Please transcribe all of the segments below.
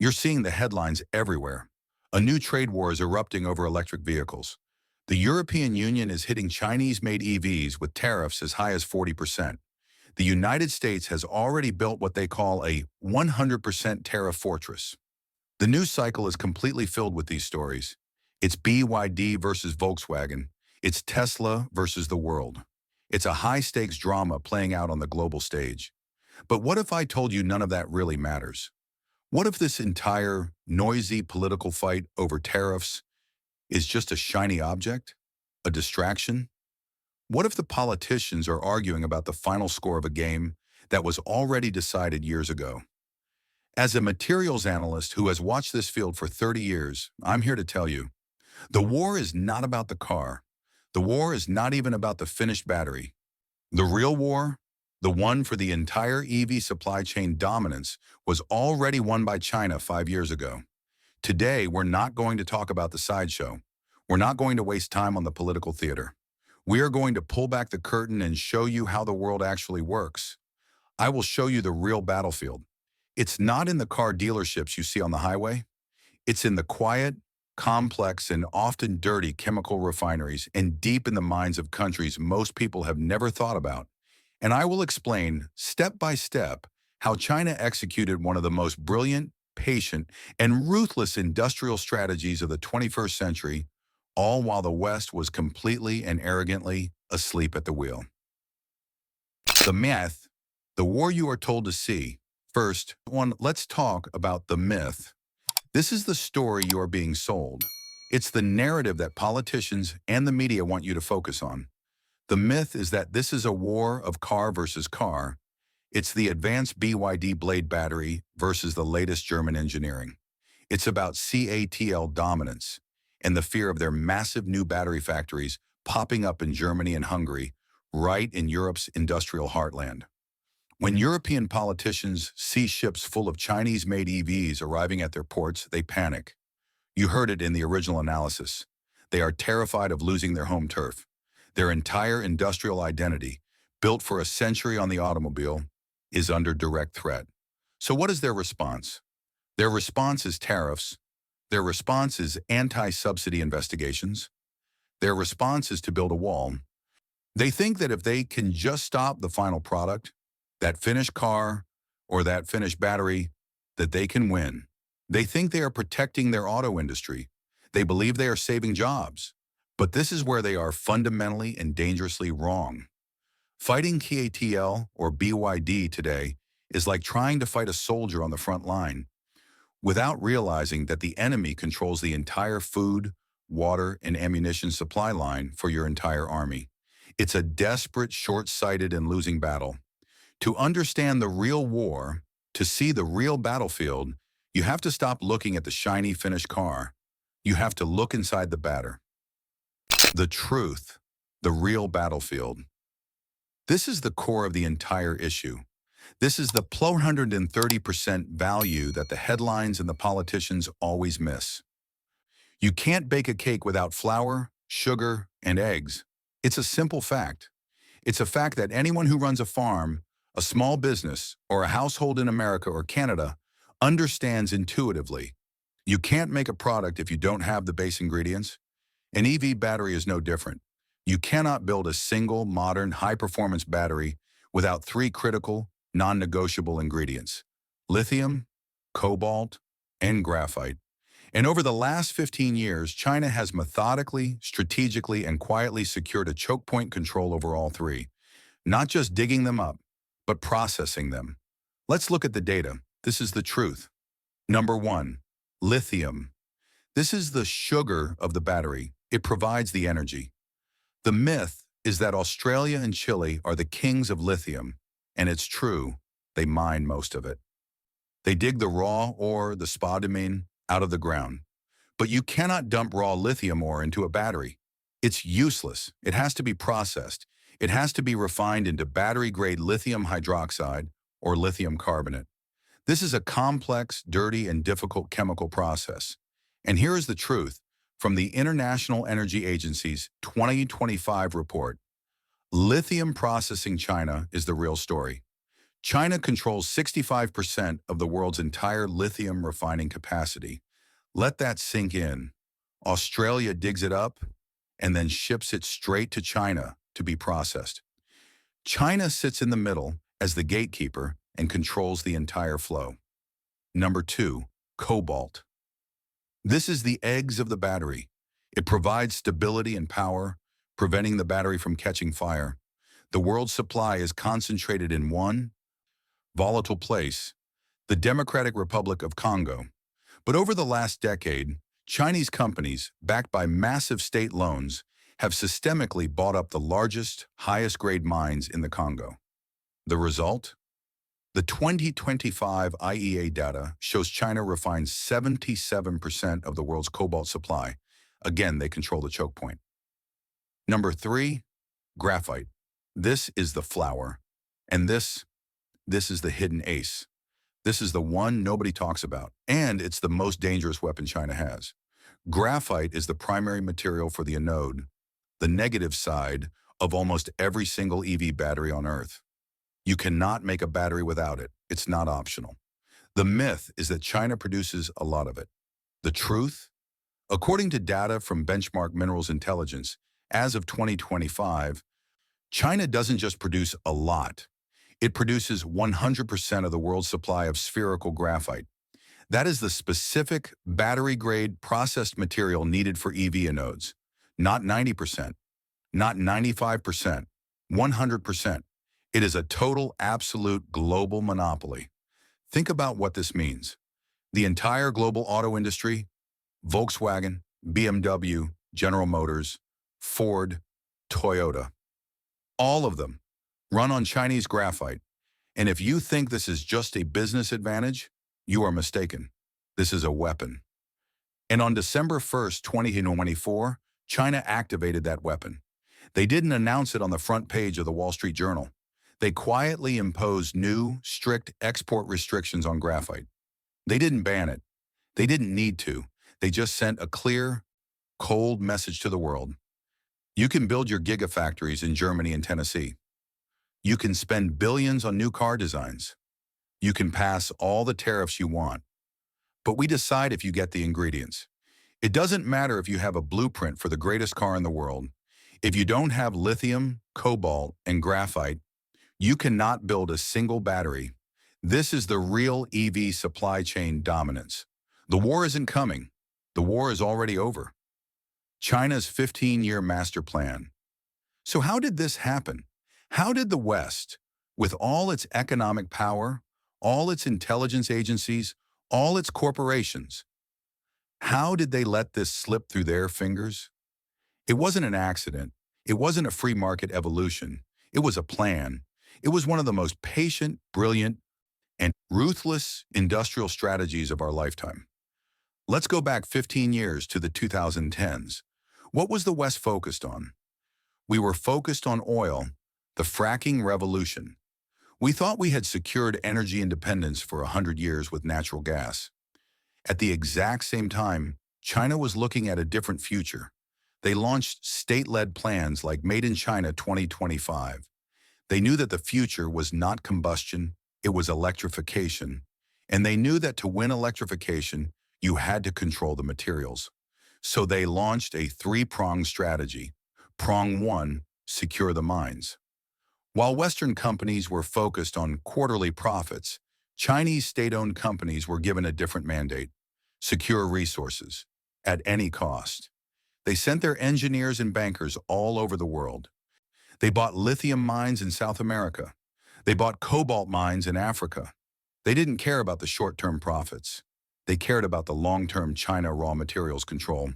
You're seeing the headlines everywhere. A new trade war is erupting over electric vehicles. The European Union is hitting Chinese-made EVs with tariffs as high as 40%. The United States has already built what they call a 100% tariff fortress. The news cycle is completely filled with these stories. It's BYD versus Volkswagen. It's Tesla versus the world. It's a high-stakes drama playing out on the global stage. But what if I told you none of that really matters? What if this entire noisy political fight over tariffs is just a shiny object? A distraction? What if the politicians are arguing about the final score of a game that was already decided years ago? As a materials analyst who has watched this field for 30 years, I'm here to tell you, the war is not about the car. The war is not even about the finished battery. The real war, the one for the entire EV supply chain dominance, was already won by China 5 years ago. Today, we're not going to talk about the sideshow. We're not going to waste time on the political theater. We are going to pull back the curtain and show you how the world actually works. I will show you the real battlefield. It's not in the car dealerships you see on the highway. It's in the quiet, complex, and often dirty chemical refineries and deep in the minds of countries most people have never thought about. And I will explain, step by step, how China executed one of the most brilliant, patient, and ruthless industrial strategies of the 21st century, all while the West was completely and arrogantly asleep at the wheel. The myth, the war you are told to see. First, let's talk about the myth. This is the story you are being sold. It's the narrative that politicians and the media want you to focus on. The myth is that this is a war of car versus car. It's the advanced BYD blade battery versus the latest German engineering. It's about CATL dominance and the fear of their massive new battery factories popping up in Germany and Hungary, right in Europe's industrial heartland. When European politicians see ships full of Chinese-made EVs arriving at their ports, they panic. You heard it in the original analysis. They are terrified of losing their home turf. Their entire industrial identity, built for a century on the automobile, is under direct threat. So what is their response? Their response is tariffs. Their response is anti-subsidy investigations. Their response is to build a wall. They think that if they can just stop the final product, that finished car or that finished battery, that they can win. They think they are protecting their auto industry. They believe they are saving jobs. But this is where they are fundamentally and dangerously wrong. Fighting CATL or BYD today is like trying to fight a soldier on the front line without realizing that the enemy controls the entire food, water, and ammunition supply line for your entire army. It's a desperate, short-sighted, and losing battle. To understand the real war, to see the real battlefield, you have to stop looking at the shiny finished car. You have to look inside the batter. The truth, the real battlefield. This is the core of the entire issue. This is the 130% value that the headlines and the politicians always miss. You can't bake a cake without flour, sugar, and eggs. It's a simple fact. It's a fact that anyone who runs a farm, a small business, or a household in America or Canada understands intuitively. You can't make a product if you don't have the base ingredients. An EV battery is no different. You cannot build a single, modern, high-performance battery without 3 critical, non-negotiable ingredients: lithium, cobalt, and graphite. And over the last 15 years, China has methodically, strategically, and quietly secured a choke point control over all 3, not just digging them up, but processing them. Let's look at the data. This is the truth. Number 1, lithium. This is the sugar of the battery. It provides the energy. The myth is that Australia and Chile are the kings of lithium, and it's true, they mine most of it. They dig the raw ore, the spodumene, out of the ground. But you cannot dump raw lithium ore into a battery. It's useless. It has to be processed. It has to be refined into battery-grade lithium hydroxide or lithium carbonate. This is a complex, dirty, and difficult chemical process. And here is the truth from the International Energy Agency's 2025 report. Lithium processing China is the real story. China controls 65% of the world's entire lithium refining capacity. Let that sink in. Australia digs it up and then ships it straight to China to be processed. China sits in the middle as the gatekeeper and controls the entire flow. Number 2, cobalt. This is the eggs of the battery. It provides stability and power, preventing the battery from catching fire. The world's supply is concentrated in one volatile place, the Democratic Republic of Congo. But over the last decade, Chinese companies, backed by massive state loans, have systemically bought up the largest, highest-grade mines in the Congo. The result? The 2025 IEA data shows China refines 77% of the world's cobalt supply. Again, they control the choke point. Number 3, graphite. This is the flower. And this is the hidden ace. This is the one nobody talks about, and it's the most dangerous weapon China has. Graphite is the primary material for the anode, the negative side of almost every single EV battery on Earth. You cannot make a battery without it. It's not optional. The myth is that China produces a lot of it. The truth? According to data from Benchmark Minerals Intelligence, as of 2025, China doesn't just produce a lot. It produces 100% of the world's supply of spherical graphite. That is the specific battery-grade processed material needed for EV anodes. Not 90%, not 95%, 100%. It is a total, absolute global monopoly. Think about what this means. The entire global auto industry, Volkswagen, BMW, General Motors, Ford, Toyota, all of them run on Chinese graphite. And if you think this is just a business advantage, you are mistaken. This is a weapon. And on December 1st, 2024, China activated that weapon. They didn't announce it on the front page of the Wall Street Journal. They quietly imposed new, strict export restrictions on graphite. They didn't ban it. They didn't need to. They just sent a clear, cold message to the world. You can build your gigafactories in Germany and Tennessee. You can spend billions on new car designs. You can pass all the tariffs you want. But we decide if you get the ingredients. It doesn't matter if you have a blueprint for the greatest car in the world. If you don't have lithium, cobalt, and graphite, you cannot build a single battery. This is the real EV supply chain dominance. The war isn't coming. The war is already over. China's 15-year master plan. So how did this happen? How did the West, with all its economic power, all its intelligence agencies, all its corporations, how did they let this slip through their fingers? It wasn't an accident. It wasn't a free market evolution. It was a plan. It was one of the most patient, brilliant, and ruthless industrial strategies of our lifetime. Let's go back 15 years to the 2010s. What was the West focused on? We were focused on oil, the fracking revolution. We thought we had secured energy independence for 100 years with natural gas. At the exact same time, China was looking at a different future. They launched state-led plans like Made in China 2025. They knew that the future was not combustion, it was electrification. And they knew that to win electrification, you had to control the materials. So they launched a three-pronged strategy. Prong 1, secure the mines. While Western companies were focused on quarterly profits, Chinese state-owned companies were given a different mandate: secure resources, at any cost. They sent their engineers and bankers all over the world. They bought lithium mines in South America. They bought cobalt mines in Africa. They didn't care about the short-term profits. They cared about the long-term China raw materials control.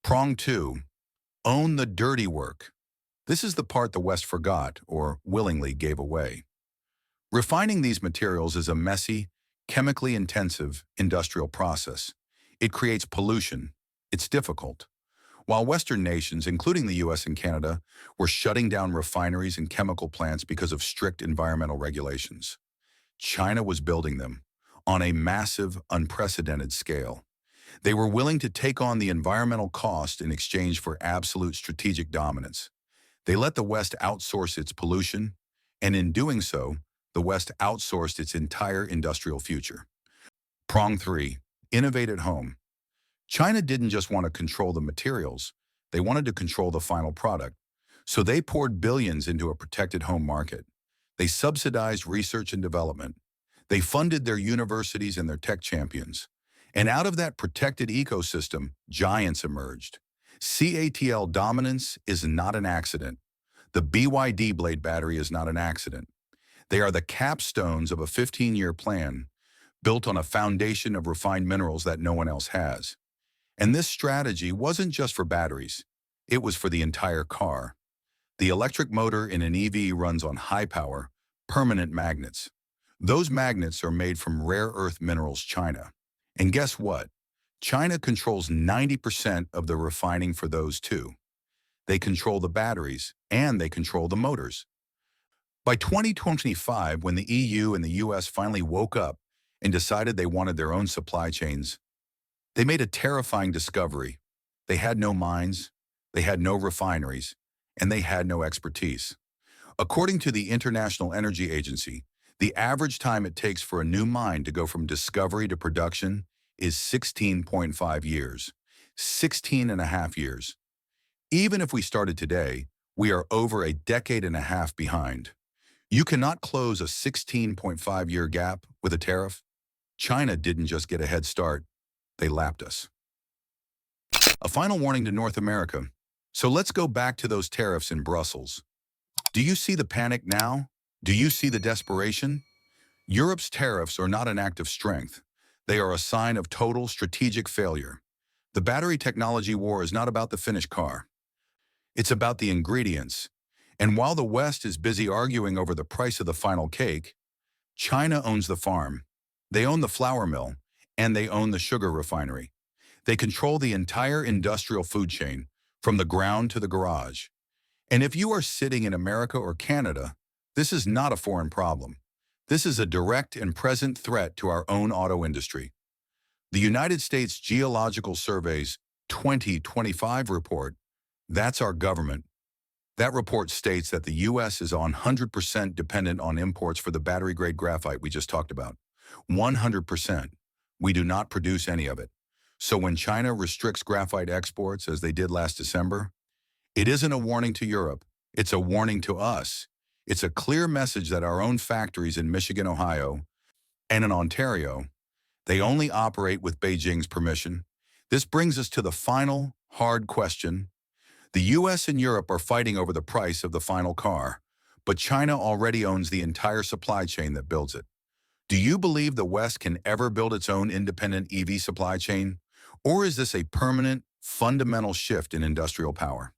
Prong 2, own the dirty work. This is the part the West forgot or willingly gave away. Refining these materials is a messy, chemically intensive industrial process. It creates pollution. It's difficult. While Western nations, including the US and Canada, were shutting down refineries and chemical plants because of strict environmental regulations, China was building them on a massive, unprecedented scale. They were willing to take on the environmental cost in exchange for absolute strategic dominance. They let the West outsource its pollution, and in doing so, the West outsourced its entire industrial future. Prong 3. Innovate at home. China didn't just want to control the materials, they wanted to control the final product. So they poured billions into a protected home market. They subsidized research and development. They funded their universities and their tech champions. And out of that protected ecosystem, giants emerged. CATL dominance is not an accident. The BYD blade battery is not an accident. They are the capstones of a 15-year plan built on a foundation of refined minerals that no one else has. And this strategy wasn't just for batteries. It was for the entire car. The electric motor in an EV runs on high-power, permanent magnets. Those magnets are made from rare earth minerals China. And guess what? China controls 90% of the refining for those too. They control the batteries, and they control the motors. By 2025, when the EU and the US finally woke up and decided they wanted their own supply chains, they made a terrifying discovery. They had no mines, they had no refineries, and they had no expertise. According to the International Energy Agency, the average time it takes for a new mine to go from discovery to production is 16.5 years, 16 and a half years. Even if we started today, we are over a decade and a half behind. You cannot close a 16.5-year gap with a tariff. China didn't just get a head start, they lapped us. A final warning to North America. So let's go back to those tariffs in Brussels. Do you see the panic now? Do you see the desperation? Europe's tariffs are not an act of strength. They are a sign of total strategic failure. The battery technology war is not about the finished car. It's about the ingredients. And while the West is busy arguing over the price of the final cake, China owns the farm. They own the flour mill, and they own the sugar refinery. They control the entire industrial food chain, from the ground to the garage. And if you are sitting in America or Canada, this is not a foreign problem. This is a direct and present threat to our own auto industry. The United States Geological Survey's 2025 report, that's our government. That report states that the U.S. is 100% dependent on imports for the battery-grade graphite we just talked about. 100%. We do not produce any of it. So when China restricts graphite exports, as they did last December, it isn't a warning to Europe. It's a warning to us. It's a clear message that our own factories in Michigan, Ohio, and in Ontario, they only operate with Beijing's permission. This brings us to the final, hard question. The US and Europe are fighting over the price of the final car, but China already owns the entire supply chain that builds it. Do you believe the West can ever build its own independent EV supply chain? Or is this a permanent, fundamental shift in industrial power?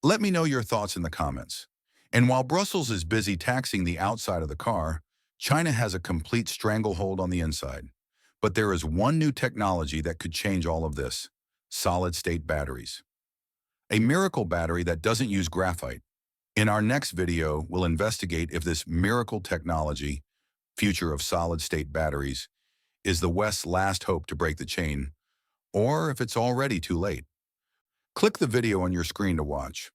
Let me know your thoughts in the comments. And while Brussels is busy taxing the outside of the car, China has a complete stranglehold on the inside. But there is one new technology that could change all of this: solid-state batteries. A miracle battery that doesn't use graphite. In our next video, we'll investigate if this miracle technology, future of solid-state batteries, is the West's last hope to break the chain, or if it's already too late. Click the video on your screen to watch.